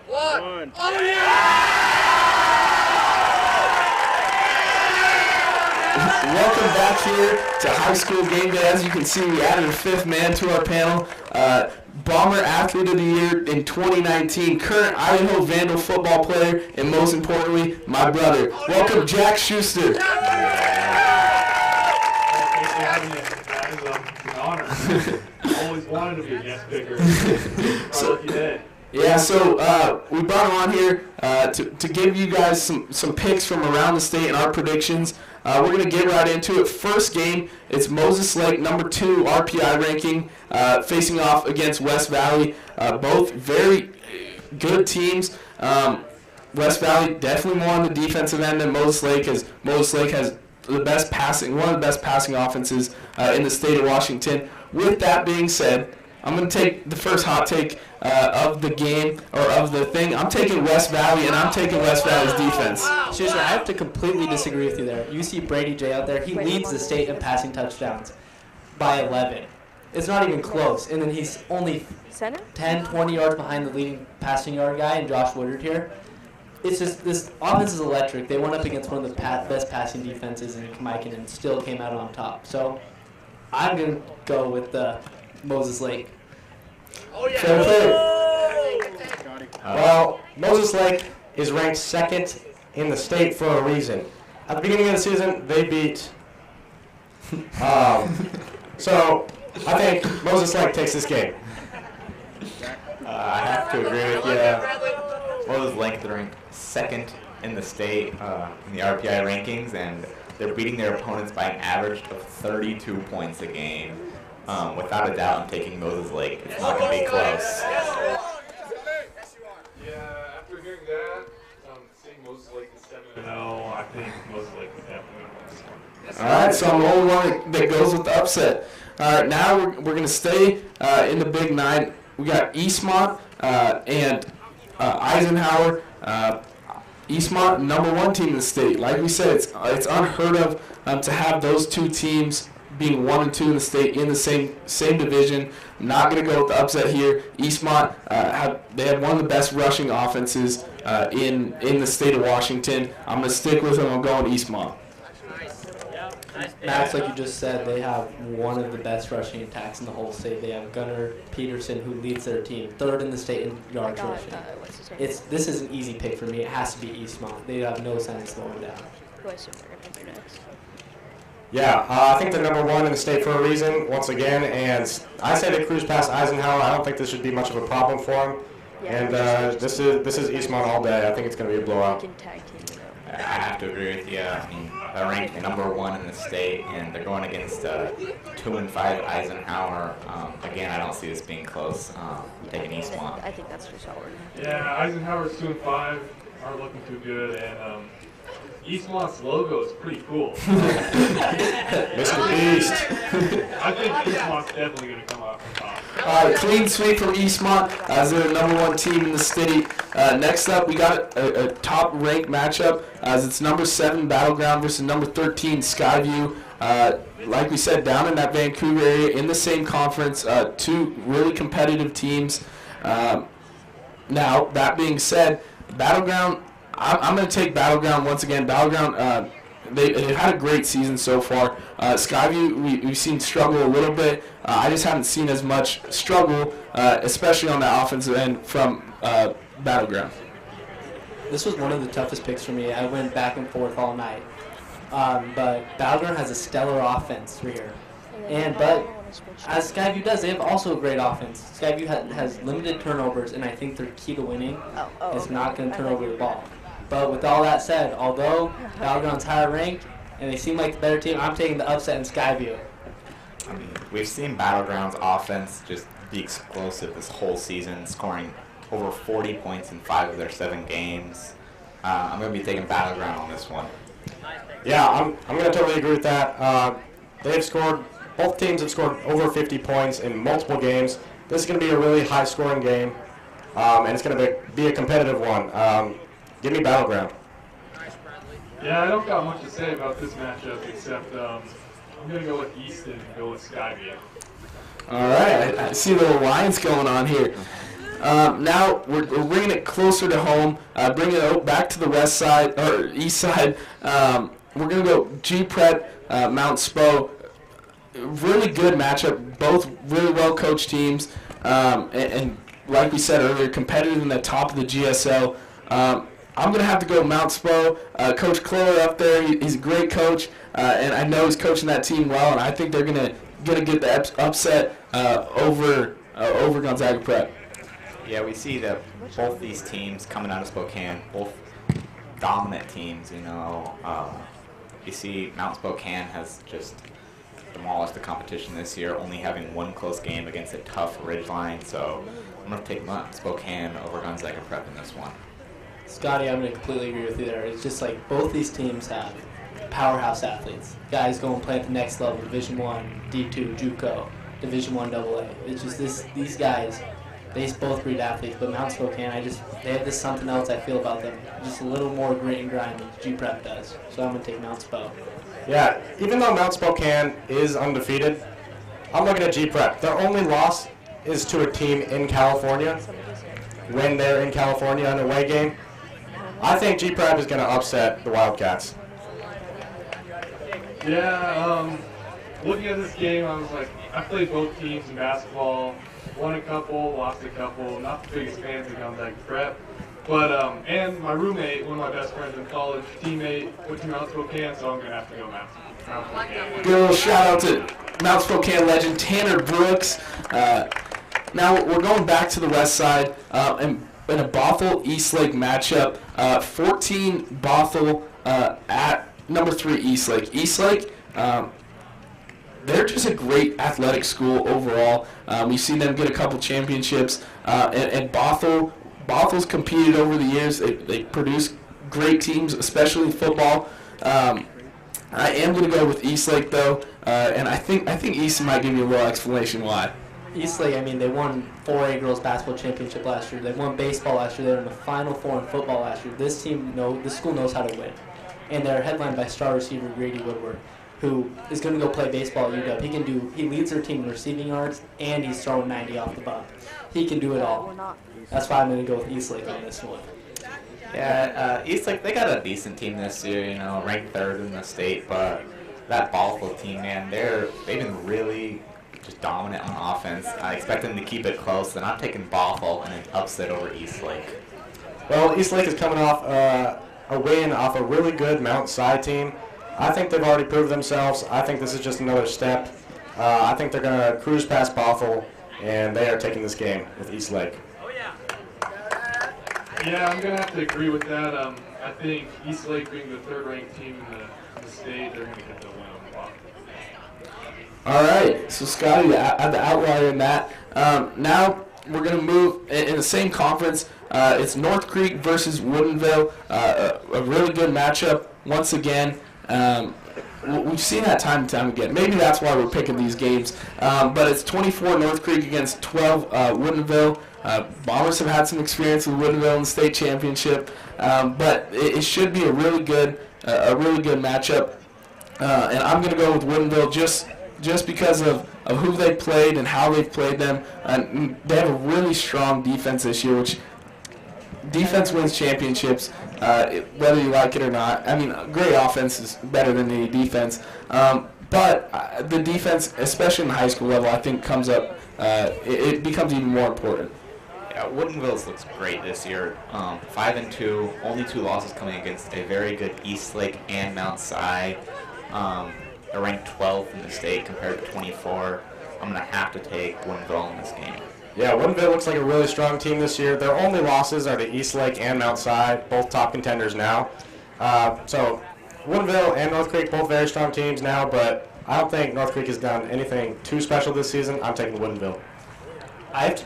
One. Welcome back here to High School Game Day. As you can see, we added a fifth man to our panel. Bomber Athlete of the Year in 2019, current Idaho Vandal football player, and most importantly, my brother. Welcome, Jack Schuster. Thanks for having me. That is an honor. Always wanted to be a guest picker. Lucky day. Yeah, so we brought him on here to give you guys some picks from around the state and our predictions. We're going to get right into it. First game, it's Moses Lake, number 2 RPI ranking, facing off against West Valley. Both very good teams. West Valley definitely more on the defensive end than Moses Lake, as Moses Lake has one of the best passing offenses in the state of Washington. With that being said, I'm going to take the first hot take of the game, or of the thing. I'm taking West Valley, and I'm taking West Valley's defense. Schuster, I have to completely disagree with you there. You see Brady J out there. He leads the state in passing touchdowns by 11. It's not even close. And then he's only 10, 20 yards behind the leading passing yard guy, and Josh Woodard here. it's just this offense is electric. They went up against one of the best passing defenses in Kamaikan and still came out on top. So I'm going to go with Moses Lake. Fair play. Well, Moses Lake is ranked second in the state for a reason. At the beginning of the season, they beat. So I think Moses Lake takes this game. I have to agree with you. Moses Lake, they're ranked second in the state in the RPI rankings, and they're beating their opponents by an average of 32 points a game. Without a doubt, I'm taking Moses Lake. It's not going to be close. Yeah, after hearing that, seeing Moses Lake is 7-0, I think Moses Lake is definitely going to win this one. All right, so I'm the only one that goes with the upset. All right, now we're going to stay in the Big Nine. We got Eastmont and Eisenhower. Eastmont, number one team in the state. Like we said, it's unheard of to have those two teams being 1 and 2 in the state in the same division. Not going to go with the upset here. Eastmont they have one of the best rushing offenses in the state of Washington. I'm going to stick with them. I'm going Eastmont. Max, like you just said, they have one of the best rushing attacks in the whole state. They have Gunnar Peterson, who leads their team, third in the state in yards rushing. This is an easy pick for me. It has to be Eastmont. They have no sense slowing down. Yeah, I think they're number one in the state for a reason, once again, and I say they cruise past Eisenhower. I don't think this should be much of a problem for them. And this is Eastmont all day. I think it's going to be a blowout. I have to agree with you. I mean, they're ranked number one in the state, and they're going against 2-5 Eisenhower. Again, I don't see this being close. Taking Eastmont. I think that's just how we're going to Yeah, Eisenhower's 2-5, aren't looking too good, and Eastmont's logo is pretty cool. Mr. Beast. I think Eastmont's definitely going to come out on top. All right, clean sweep from Eastmont as they're the number one team in the state. Next up, we got a top-ranked matchup as it's number 7 Battleground versus number 13 Skyview. Like we said, down in that Vancouver area in the same conference, two really competitive teams. Now, that being said, Battleground, I'm going to take Battleground once again. Battleground, they've had a great season so far. Skyview, we've seen struggle a little bit. I just haven't seen as much struggle, especially on the offensive end from Battleground. This was one of the toughest picks for me. I went back and forth all night. But Battleground has a stellar offense here. But as Skyview does, they have also a great offense. Skyview has limited turnovers, and I think their key to winning is not going to turn over the ball. But with all that said, although Battleground's higher ranked and they seem like the better team, I'm taking the upset in Skyview. I mean, we've seen Battleground's offense just be explosive this whole season, scoring over 40 points in 5 of their 7 games. I'm going to be taking Battleground on this one. Yeah, I'm going to totally agree with that. Both teams have scored over 50 points in multiple games. This is going to be a really high-scoring game, and it's going to be a competitive one. Give me Battleground. Yeah, I don't got much to say about this matchup except I'm going to go with Easton and go with Skyview. All right, I see the alliance going on here. Now we're bringing it closer to home, bringing it back to the west side or east side. We're going to go G-Prep, Mount Spo. Really good matchup, both really well-coached teams, and like we said earlier, competitive in the top of the GSL. I'm going to have to go Mount Spo. Coach Chloe up there, he's a great coach, and I know he's coaching that team well, and I think they're going to get the upset over Gonzaga Prep. Yeah, we see that both these teams coming out of Spokane, both dominant teams, you know. You see Mount Spokane has just demolished the competition this year, only having one close game against a tough Ridgeline, so I'm going to take Mount Spokane over Gonzaga Prep in this one. Scotty, I'm going to completely agree with you there. It's just like both these teams have powerhouse athletes. Guys go and play at the next level, Division I, D2, JUCO, Division I AA. It's just these guys, they both breed athletes, but Mount Spokane, they have this something else I feel about them. Just a little more grit and grind than G-Prep does. So I'm going to take Mount Spo. Yeah, even though Mount Spokane is undefeated, I'm looking at G-Prep. Their only loss is to a team in California when they're in California in an away game. I think G-Prep is going to upset the Wildcats. Yeah, looking at this game, I was like, I played both teams in basketball. Won a couple, lost a couple. Not the biggest fans of Gameday Prep. But, and my roommate, one of my best friends in college, teammate, went to Mount Spokane, so I'm going to have to go Mount Spokane. Good little shout out to Mount Spokane legend Tanner Brooks. Now we're going back to the west side and in a Bothell-Eastlake matchup. 14 Bothell at number 3 Eastlake. Eastlake, they're just a great athletic school overall. We've seen them get a couple championships. And Bothell's competed over the years. They produce great teams, especially in football. I am going to go with Eastlake, though, and I think East might give you a little explanation why. Eastlake, I mean, they won 4A girls basketball championship last year. They won baseball last year. They were in the Final Four in football last year. This school knows how to win, and they're headlined by star receiver Grady Woodward, who is going to go play baseball at UW. He leads their team in receiving yards, and he's throwing 90 off the bump. He can do it all. That's why I'm going to go with Eastlake on this one. Yeah, Eastlake, they got a decent team this year, ranked 3rd in the state, but that Bothell team, man, they've been really just dominant on offense. I expect them to keep it close, and I'm taking Bothell and an upset over Eastlake. Well, Eastlake is coming off a win off a really good Mount Si team. I think they've already proved themselves. I think this is just another step. I think they're going to cruise past Bothell, and they are taking this game with Eastlake. Yeah, I'm going to have to agree with that. I think Eastlake being the 3rd-ranked team in the state, they're going to get the win on the Bothell. All right, so Scotty, the outlier in that. Now we're going to move in the same conference. It's North Creek versus Woodinville, a really good matchup once again. We've seen that time and time again. Maybe that's why we're picking these games. But it's 24 North Creek against 12 Woodinville. Bombers have had some experience with Woodinville in the state championship, but it should be a really good matchup. And I'm going to go with Woodinville just because of who they played and how they've played them. And they have a really strong defense this year, which defense wins championships, whether you like it or not. I mean, great offense is better than any defense. But the defense, especially in the high school level, I think comes up, it becomes even more important. Yeah, Woodinville's looks great this year. 5-2, only 2 losses coming against a very good Eastlake and Mount Si. They're ranked 12th in the state compared to 24. I'm going to have to take Woodinville in this game. Yeah, Woodinville looks like a really strong team this year. Their only losses are to Eastlake and Mount Si, both top contenders now. So Woodinville and North Creek, both very strong teams now, but I don't think North Creek has done anything too special this season. I'm taking Woodinville. I have to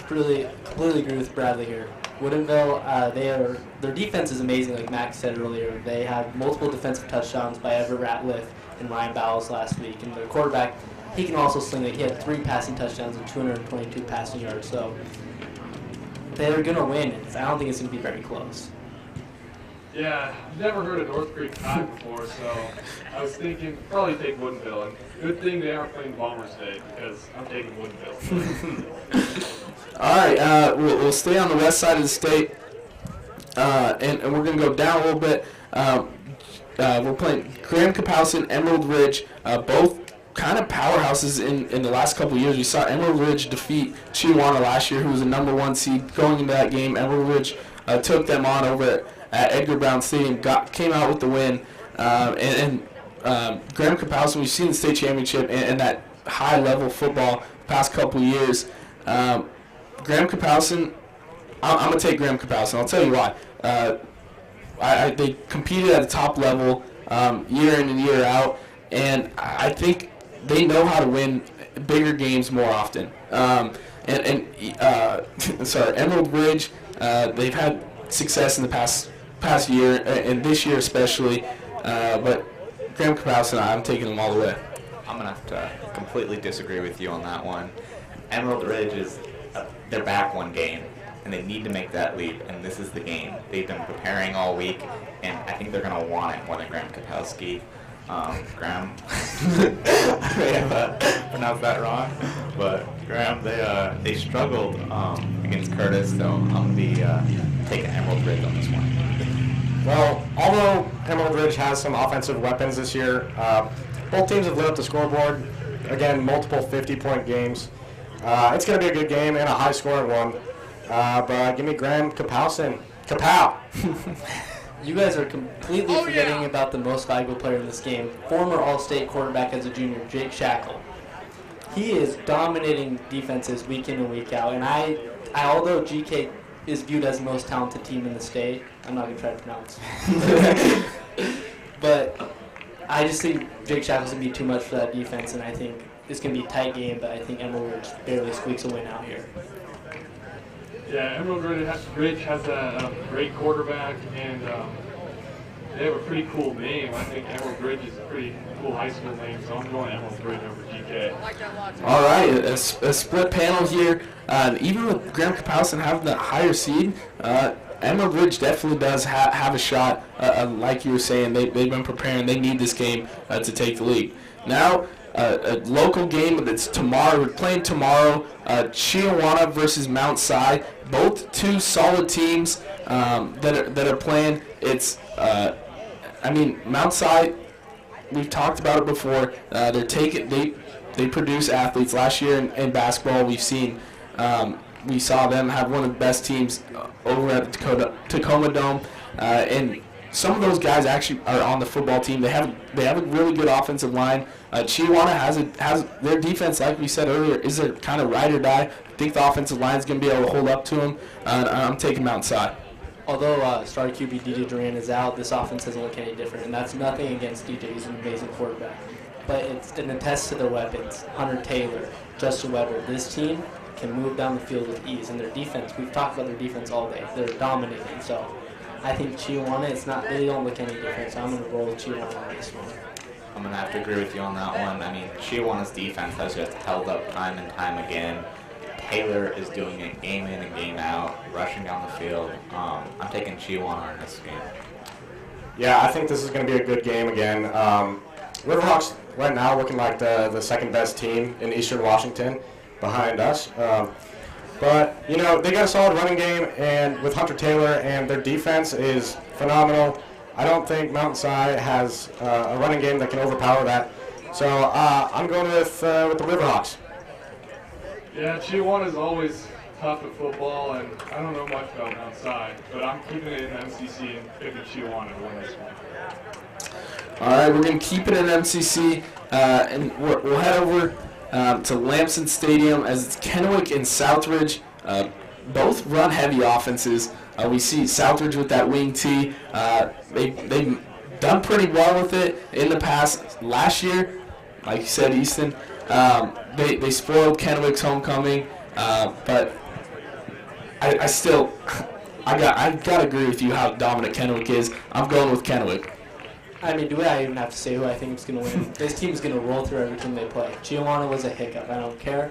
completely agree with Bradley here. Woodinville, their defense is amazing, like Max said earlier. They had multiple defensive touchdowns by Everett Ratliff and Ryan Bowles last week, and their quarterback, he can also sling it. He had 3 passing touchdowns and 222 passing yards, so they're going to win. I don't think it's going to be very close. Yeah, I've never heard of North Creek tie before, so I was thinking probably take Woodinville. And good thing they aren't playing Bombers Day because I'm taking Woodinville. All right, we'll stay on the west side of the state, and we're going to go down a little bit. We're playing Graham-Kapowson, Emerald Ridge, both kind of powerhouses in the last couple of years. We saw Emerald Ridge defeat Chihuahua last year, who was a number 1 seed going into that game. Emerald Ridge took them on over at Edgar Brown Stadium, came out with the win. And Graham-Kapowson, we've seen the state championship and that high-level football the past couple of years. Graham-Kapowson, I'm going to take Graham-Kapowson. I'll tell you why. They competed at the top level year in and year out, and I think they know how to win bigger games more often. Emerald Ridge, they've had success in the past year, and this year especially, but Graham-Kapowson, I'm taking them all the way. I'm going to have to completely disagree with you on that one. Emerald Ridge they're back 1 game, and they need to make that leap, and this is the game. They've been preparing all week, and I think they're going to want it more than Graham-Kapowski. Graham, I may have pronounced that wrong, but Graham, they struggled against Curtis, so I'm going to be taking Emerald Ridge on this one. Well, although Emerald Ridge has some offensive weapons this year, both teams have lit up the scoreboard. Again, multiple 50-point games. It's going to be a good game and a high-scoring one. But give me Graham Kapowson. Kapow! You guys are completely forgetting about the most valuable player in this game, former All-State quarterback as a junior, Jake Shackle. He is dominating defenses week in and week out, and I although GK is viewed as the most talented team in the state, I'm not going to try to pronounce, but I just think Jake Shackle's going to be too much for that defense, and I think it's going to be a tight game, but I think Emerald Ridge barely squeaks a win out here. Yeah, Emerald Ridge has a great quarterback, and they have a pretty cool name. I think Emerald Ridge is a pretty cool high school name, so I'm going Emerald Ridge over GK. All right, a split panel here. Even with Graham Kapowson having the higher seed, Emerald Ridge definitely does have a shot. Like you were saying, they've been preparing. They need this game to take the lead. Now, a local game that's tomorrow. We're playing tomorrow. Chiawana versus Mount Si. Both two solid teams that are playing. It's Mount Si. We've talked about it before. They produce athletes. Last year in basketball, we saw them have one of the best teams over at the Tacoma Dome, and some of those guys actually are on the football team. They have a really good offensive line. Chiawana has their defense, like we said earlier, is a kind of ride or die. I think the offensive line is going to be able to hold up to them. I'm taking Mount Si. Although starting QB DJ Duran is out, this offense doesn't look any different, and that's nothing against DJ. He's an amazing quarterback. But it's an attest to their weapons. Hunter Taylor, Justin Weber. This team can move down the field with ease, and their defense, we've talked about their defense all day. They're dominating, so I think Chiawana, they don't look any different, so I'm going to roll with Chiawana on this one. I'm going to have to agree with you on that one. I mean, Chiawana's defense has just held up time and time again. Taylor is doing it game in and game out, rushing down the field. I'm taking Chiawana in this game. Yeah, I think this is going to be a good game again. Riverhawks right now looking like the second best team in Eastern Washington behind us. But, they got a solid running game, and with Hunter Taylor, and their defense is phenomenal. I don't think Mountain Si has a running game that can overpower that. So I'm going with the Riverhawks. Yeah, Chiawana is always tough at football, and I don't know much about Mount Si, but I'm keeping it in MCC and picking Chiawana to win this one. All right, we're going to keep it in MCC, and we'll head over to Lamson Stadium as it's Kennewick and Southridge. Both run heavy offenses. We see Southridge with that wing tee. They've done pretty well with it in the past. Last year, like you said, Easton, they spoiled Kennewick's homecoming, but I still gotta agree with you how dominant Kennewick is. I'm going with Kennewick. I mean, do I even have to say who I think is going to win? This team is going to roll through every team they play. Chiawana was a hiccup. I don't care.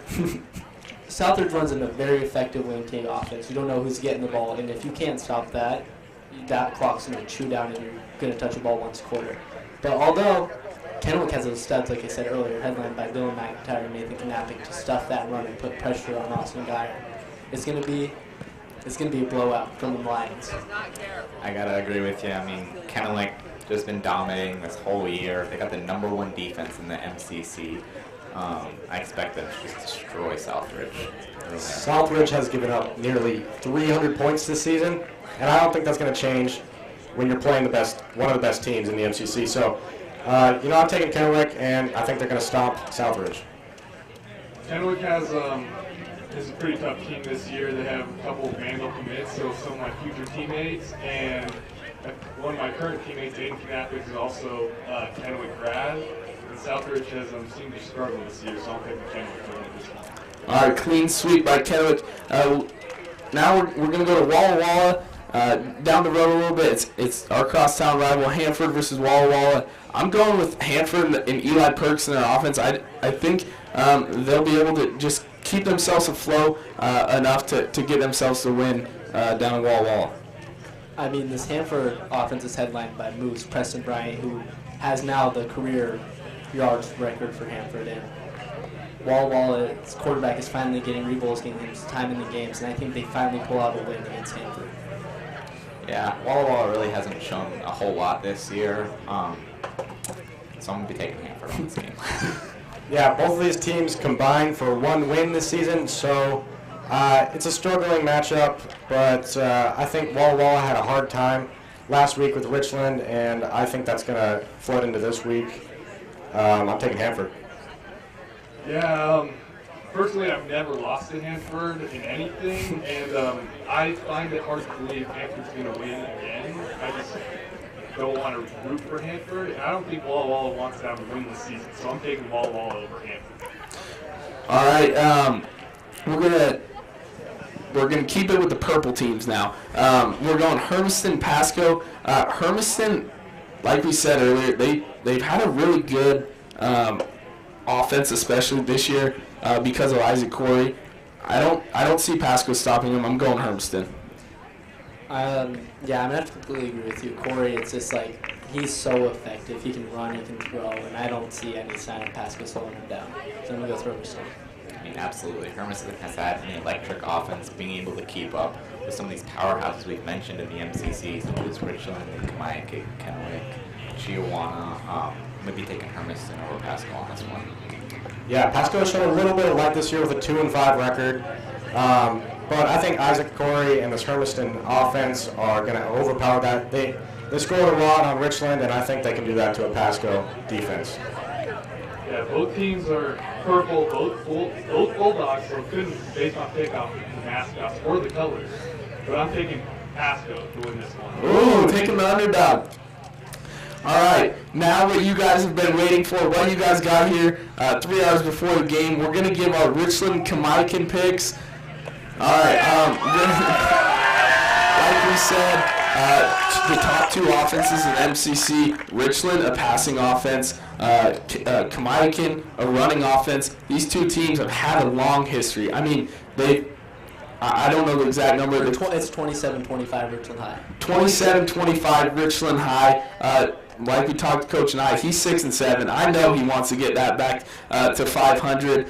Southridge runs in a very effective wing tee offense. You don't know who's getting the ball, and if you can't stop that, that clock's going to chew down, and you're going to touch the ball once a quarter. But although Kennewick has those studs, like I said earlier, headlined by Dylan McIntyre and Nathan Knapping, to stuff that run and put pressure on Austin Geyer, it's going to be a blowout from the Lions. I got to agree with you. I mean, Kennewick just been dominating this whole year. They got the #1 defense in the MCC. I expect them to just destroy Southridge. Southridge has given up nearly 300 points this season, and I don't think that's going to change when you're playing one of the best teams in the MCC. So, I'm taking Kennewick, and I think they're going to stomp Southridge. Kennewick is a pretty tough team this year. They have a couple of Vandal commits, so some of my future teammates, and one of my current teammates, Aiden Knapping, is also Kennewick grad. And Southridge has seemed to struggle this year, so I'm picking Kennewick to win this one. All right, clean sweep by Kennewick. Now we're going to go to Walla Walla. Down the road a little bit, it's our crosstown rival, Hanford versus Walla Walla. I'm going with Hanford and Eli Perks in their offense. I think they'll be able to just keep themselves afloat enough to get themselves to win down in Walla Walla. I mean, this Hanford offense is headlined by Moose Preston Bryant, who has now the career yards record for Hanford. And Walla Walla's quarterback is finally getting Rebowls getting him time in the games, and I think they finally pull out a win against Hanford. Yeah, Walla Walla really hasn't shown a whole lot this year, so I'm going to be taking Hanford on this game. Yeah, both of these teams combined for one win this season, so it's a struggling matchup, but I think Walla Walla had a hard time last week with Richland, and I think that's going to flood into this week. I'm taking Hanford. Yeah, personally, I've never lost to Hanford in anything, and I find it hard to believe Hanford's going to win again. I just don't want to root for Hanford, and I don't think Walla Walla wants to have a win this season, so I'm taking Walla Walla over Hanford. All right, we're gonna keep it with the purple teams now. We're going Hermiston, Pasco. Hermiston, like we said earlier, they've had a really good offense, especially this year because of Isaac Corey. I don't see Pasco stopping them. I'm going Hermiston. Yeah, I'm going to completely agree with you. Corey, it's just like he's so effective. He can run, he can throw, and I don't see any sign of Pasco slowing him down. So I'm going to go Hermiston. I mean, absolutely. Hermiston has had an electric offense, being able to keep up with some of these powerhouses we've mentioned in the MCC, such as Richland, Kamaikai, Kennewick, Chiawana. Maybe taking Hermiston over Pasco on this one. Yeah, Pasco has shown a little bit of light this year with a 2-5 record. But I think Isaac Corey and this Hermiston offense are going to overpower that. They scored a lot on Richland, and I think they can do that to a Pasco defense. Yeah, both teams are purple, both Bulldogs, so it couldn't based on pickoff the mascots or the colors. But I'm taking Pasco to win this one. Ooh, taking the underdog. All right, now what you guys have been waiting for, what you guys got here 3 hours before the game, we're going to give our Richland Kamaikan picks. All right, like we said, the top two offenses in MCC, Richland, a passing offense, Kamaikan, a running offense. These two teams have had a long history. I mean, I don't know the exact number. It's 27-25 Richland High. 27-25 Richland High. Like we talked to Coach and I, he's 6-7. I know he wants to get that back to 500.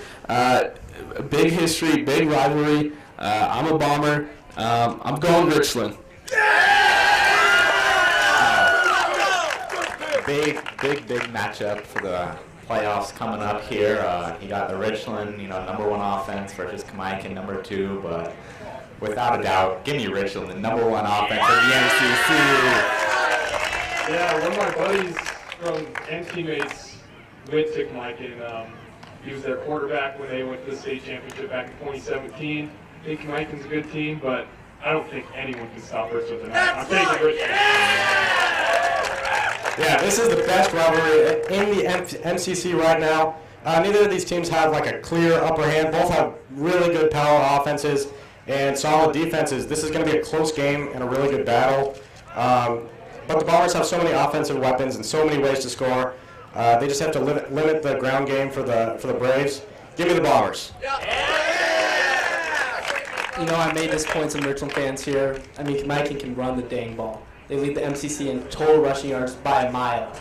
Big history, big rivalry. I'm a Bomber. I'm going Richland. Big matchup for the playoffs coming up here. You got the Richland, number one offense versus Kamaikan, number two, but without a doubt, give me Richland, the number one offense of the MCC. Yeah, one of my buddies and teammates went to Kamaikan. He was their quarterback when they went to the state championship back in 2017. I think Kamaikan's a good team, but I don't think anyone can stop Richland tonight. I'm taking Richland. Yeah, this is the best rivalry in the MCC right now. Neither of these teams have like a clear upper hand. Both have really good power offenses and solid defenses. This is going to be a close game and a really good battle. But the Bombers have so many offensive weapons and so many ways to score. They just have to limit the ground game for the Braves. Give me the Bombers. I may disappoint some Richland fans here. I mean, Kamaikan can run the dang ball. They lead the MCC in total rushing yards by a mile.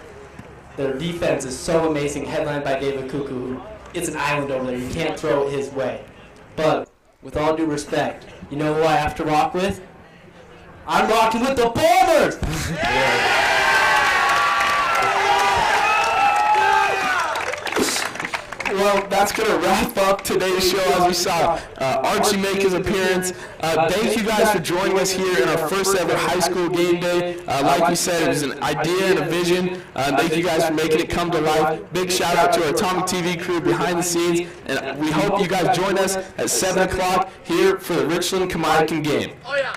Their defense is so amazing, headlined by David Kuku. It's an island over there. You can't throw it his way. But with all due respect, you know who I have to rock with? I'm rocking with the Bombers! Well, that's going to wrap up today's show. As we saw Archie make his appearance. Thank you guys for joining us here in our first ever high school game day. Like we said, it was an idea and a vision. Thank you guys for making it come to life. Big shout out to our AtomicTV crew behind the scenes. And we hope you guys join us at 7 o'clock here for the Richland Kamaikan game. Oh, yeah.